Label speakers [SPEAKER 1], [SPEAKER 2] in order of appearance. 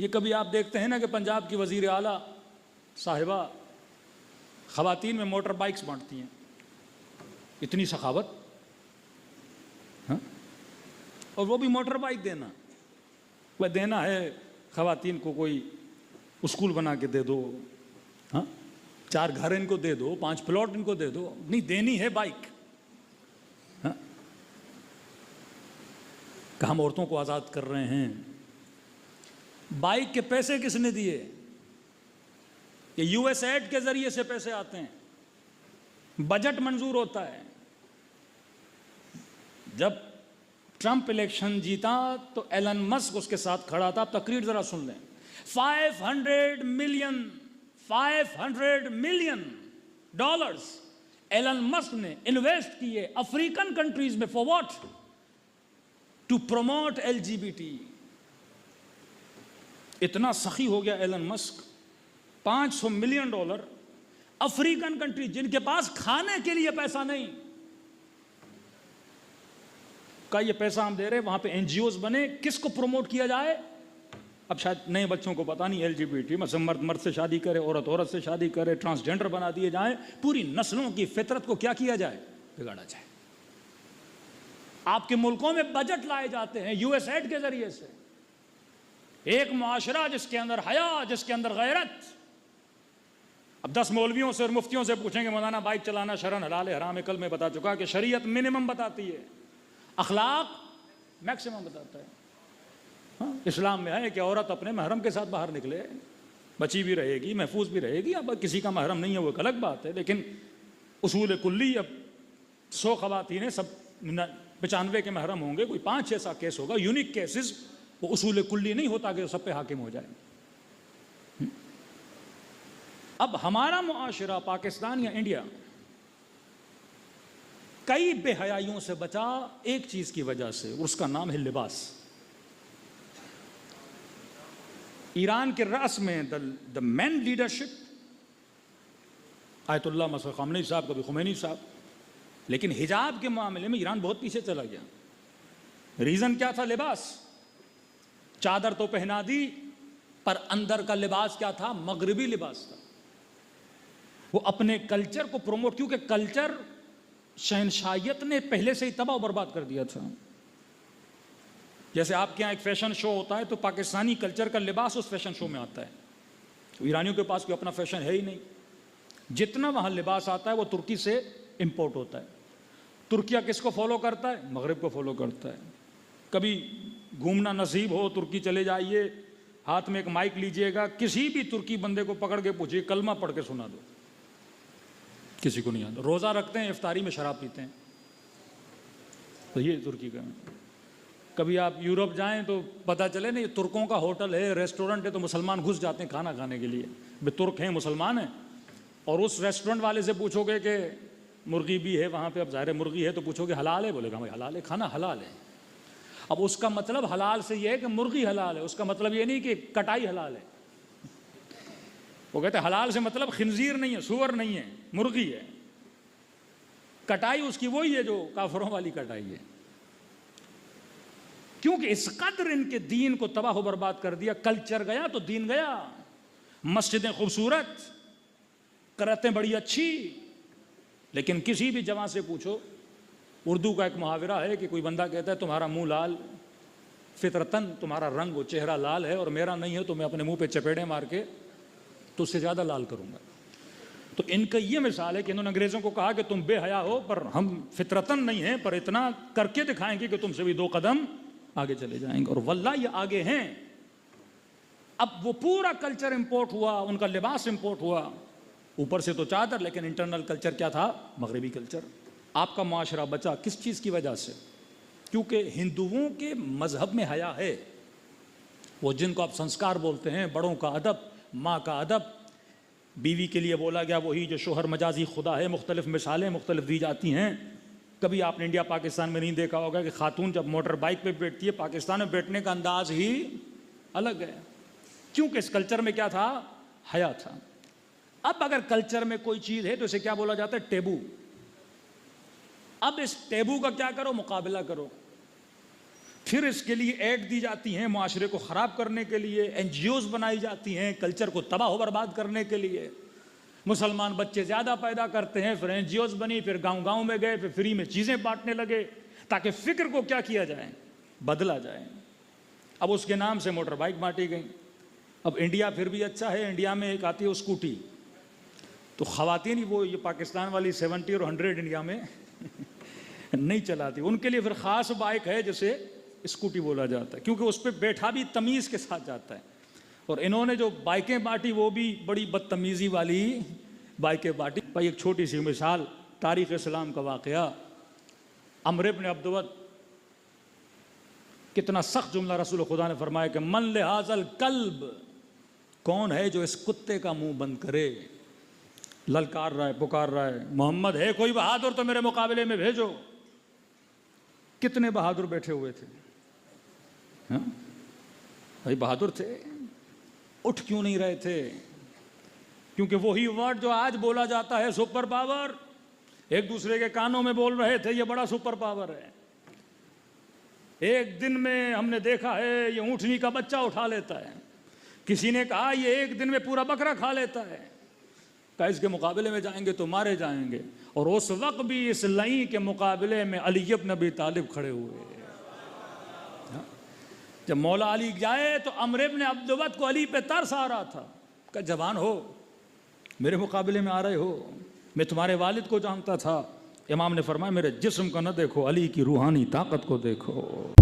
[SPEAKER 1] یہ کبھی آپ دیکھتے ہیں نا کہ پنجاب کی وزیر اعلیٰ صاحبہ خواتین میں موٹر بائکس بانٹتی ہیں، اتنی سخاوت، ہاں؟ اور وہ بھی موٹر بائک دینا، وہ دینا ہے خواتین کو کوئی اسکول بنا کے دے دو، ہاں، 4 گھر ان کو دے دو، 5 پلاٹ ان کو دے دو، نہیں دینی ہے بائک، ہاں؟ کہ ہم عورتوں کو آزاد کر رہے ہیں۔ بائک کے پیسے کس نے دیے؟ کہ یو ایس ایڈ کے ذریعے سے پیسے آتے ہیں، بجٹ منظور ہوتا ہے۔ جب ٹرمپ الیکشن جیتا تو ایلن مسک اس کے ساتھ کھڑا تھا، آپ تقریر ذرا سن لیں۔ 500 ملین ڈالرز ایلن مسک نے انویسٹ کیے افریقن کنٹریز میں، for what? To promote LGBT۔ اتنا سخی ہو گیا Elon Musk, 500 million dollar African country جن کے پاس کھانے کے لیے پیسہ نہیں، کا یہ پیسہ ہم دے رہے، وہاں پہ NGOs بنے، کس کو پروموٹ کیا جائے؟ اب شاید نئے بچوں کو پتا نہیں LGBT، مثلا مرد مرد سے شادی کرے، عورت عورت سے شادی کرے، ٹرانسجینڈر بنا دیے جائیں، پوری نسلوں کی فطرت کو کیا کیا جائے؟ بگاڑا جائے۔ آپ کے ملکوں میں بجٹ لائے جاتے ہیں یو ایس ایڈ کے ذریعے سے۔ ایک معاشرہ جس کے اندر حیا، جس کے اندر غیرت۔ اب 10 مولویوں سے اور مفتیوں سے پوچھیں گے مولانا بائک چلانا شرعن حلال ہے حرام ہے؟ کل میں بتا چکا کہ شریعت منیمم بتاتی ہے، اخلاق میکسیمم بتاتا ہے۔ ہاں، اسلام میں ہے کہ عورت اپنے محرم کے ساتھ باہر نکلے، بچی بھی رہے گی، محفوظ بھی رہے گی۔ اب کسی کا محرم نہیں ہے وہ ایک الگ بات ہے، لیکن اصول کلی، اب 100 خواتین ہیں، سب 95 کے محرم ہوں گے، کوئی 5-6 ایسا کیس ہوگا، یونیک کیسز، وہ اصول کلی نہیں ہوتا کہ سب پہ حاکم ہو جائے۔ اب ہمارا معاشرہ پاکستان یا انڈیا کئی بے حیائیوں سے بچا ایک چیز کی وجہ سے، اور اس کا نام ہے لباس۔ ایران کے رأس میں دا مین لیڈرشپ آیت اللہ مسعود خامنئی صاحب، کبھی خمینی صاحب، لیکن حجاب کے معاملے میں ایران بہت پیچھے چلا گیا۔ ریزن کیا تھا؟ لباس۔ چادر تو پہنا دی، پر اندر کا لباس کیا تھا؟ مغربی لباس تھا۔ وہ اپنے کلچر کو پروموٹ، کیونکہ کلچر شہنشاہیت نے پہلے سے ہی تباہ و برباد کر دیا تھا۔ جیسے آپ کے یہاں ایک فیشن شو ہوتا ہے تو پاکستانی کلچر کا لباس اس فیشن شو میں آتا ہے، تو ایرانیوں کے پاس کوئی اپنا فیشن ہے ہی نہیں۔ جتنا وہاں لباس آتا ہے وہ ترکی سے امپورٹ ہوتا ہے۔ ترکیہ کس کو فالو کرتا ہے؟ مغرب کو فالو کرتا ہے۔ کبھی گھومنا نصیب ہو ترکی چلے جائیے، ہاتھ میں ایک مائک لیجئے گا، کسی بھی ترکی بندے کو پکڑ کے پوچھیے کلمہ پڑھ کے سنا دو، کسی کو نہیں آتا۔ روزہ رکھتے ہیں، افطاری میں شراب پیتے ہیں، تو یہ ترکی کا۔ کبھی آپ یورپ جائیں تو پتہ چلے نا یہ ترکوں کا ہوٹل ہے، ریسٹورنٹ ہے، تو مسلمان گھس جاتے ہیں کھانا کھانے کے لیے، بے ترک ہیں، مسلمان ہیں۔ اور اس ریسٹورنٹ والے سے پوچھو گے کہ مرغی بھی ہے وہاں پہ، اب ظاہر مرغی ہے تو پوچھو گے حلال ہے، بولے گا بھائی حلال ہے، کھانا حلال ہے۔ اب اس کا مطلب حلال سے یہ ہے کہ مرغی حلال ہے، اس کا مطلب یہ نہیں کہ کٹائی حلال ہے۔ وہ کہتے ہیں حلال سے مطلب خنزیر نہیں ہے، سور نہیں ہے، مرغی ہے۔ کٹائی اس کی وہی ہے جو کافروں والی کٹائی ہے۔ کیونکہ اس قدر ان کے دین کو تباہ و برباد کر دیا۔ کلچر گیا تو دین گیا۔ مسجدیں خوبصورت، کرتیں بڑی اچھی، لیکن کسی بھی جوان سے پوچھو، اردو کا ایک محاورہ ہے کہ کوئی بندہ کہتا ہے تمہارا منہ لال، فطرتاً تمہارا رنگ و چہرہ لال ہے اور میرا نہیں ہے، تو میں اپنے منہ پہ چپیڑے مار کے تو اس سے زیادہ لال کروں گا۔ تو ان کا یہ مثال ہے کہ انہوں نے انگریزوں کو کہا کہ تم بے حیا ہو، پر ہم فطرتاً نہیں ہیں، پر اتنا کر کے دکھائیں گے کہ تم سے بھی 2 قدم آگے چلے جائیں گے، اور واللہ یہ آگے ہیں۔ اب وہ پورا کلچر امپورٹ ہوا، ان کا لباس امپورٹ ہوا، اوپر سے تو چادر، لیکن انٹرنل کلچر کیا تھا؟ مغربی کلچر۔ آپ کا معاشرہ بچا کس چیز کی وجہ سے؟ کیونکہ ہندوؤں کے مذہب میں حیا ہے، وہ جن کو آپ سنسکار بولتے ہیں، بڑوں کا ادب، ماں کا ادب، بیوی کے لیے بولا گیا وہی جو شوہر مجازی خدا ہے، مختلف مثالیں مختلف دی جاتی ہیں۔ کبھی آپ نے انڈیا پاکستان میں نہیں دیکھا ہوگا کہ خاتون جب موٹر بائک پہ بیٹھتی ہے، پاکستان میں بیٹھنے کا انداز ہی الگ ہے، کیونکہ اس کلچر میں کیا تھا؟ حیا تھا۔ اب اگر کلچر میں کوئی چیز ہے تو اسے کیا بولا جاتا ہے؟ ٹیبو۔ اب اس ٹیبو کا کیا کرو؟ مقابلہ کرو۔ پھر اس کے لیے ایڈ دی جاتی ہیں معاشرے کو خراب کرنے کے لیے، این جی اوز بنائی جاتی ہیں کلچر کو تباہ و برباد کرنے کے لیے۔ مسلمان بچے زیادہ پیدا کرتے ہیں، پھر این جی اوز بنی، پھر گاؤں گاؤں میں گئے، پھر فری میں چیزیں بانٹنے لگے تاکہ فکر کو کیا کیا جائے، بدلا جائے۔ اب اس کے نام سے موٹر بائک بانٹی گئی۔ اب انڈیا پھر بھی اچھا ہے، انڈیا میں ایک آتی ہے اسکوٹی، تو خواتین ہی وہ یہ پاکستان والی 70 اور 100 انڈیا میں نہیں چلاتی، ان کے لیے پھر خاص بائک ہے جسے اسکوٹی بولا جاتا ہے، کیونکہ اس پہ بیٹھا بھی تمیز کے ساتھ جاتا ہے۔ اور انہوں نے جو بائکیں بانٹی وہ بھی بڑی بدتمیزی والی بائکیں بانٹی۔ بھائی ایک چھوٹی سی مثال، تاریخ اسلام کا واقعہ، عمرو بن عبدود، کتنا سخت جملہ رسول خدا نے فرمایا کہ من لہذا الکلب، کون ہے جو اس کتے کا منہ بند کرے؟ للکار رہا ہے، پکار رہا ہے، محمد ہے کوئی بہادر تو میرے مقابلے میں بھیجو۔ کتنے بہادر بیٹھے ہوئے تھے، ہاں بھائی بہادر تھے، اٹھ کیوں نہیں رہے تھے؟ کیونکہ وہی ورڈ جو آج بولا جاتا ہے سپر پاور، ایک دوسرے کے کانوں میں بول رہے تھے یہ بڑا سپر پاور ہے۔ ایک دن میں ہم نے دیکھا ہے یہ اونٹنی کا بچہ اٹھا لیتا ہے، کسی نے کہا یہ ایک دن میں پورا بکرا کھا لیتا ہے، کہ اس کے مقابلے میں جائیں گے تو مارے جائیں گے۔ اور اس وقت بھی اس لئی کے مقابلے میں علی بن ابی طالب کھڑے ہوئے۔ جب مولا علی جائے تو عمرو بن عبدود کو علی پہ ترس آ رہا تھا کہ جوان ہو، میرے مقابلے میں آ رہے ہو، میں تمہارے والد کو جانتا تھا۔ امام نے فرمایا میرے جسم کو نہ دیکھو، علی کی روحانی طاقت کو دیکھو۔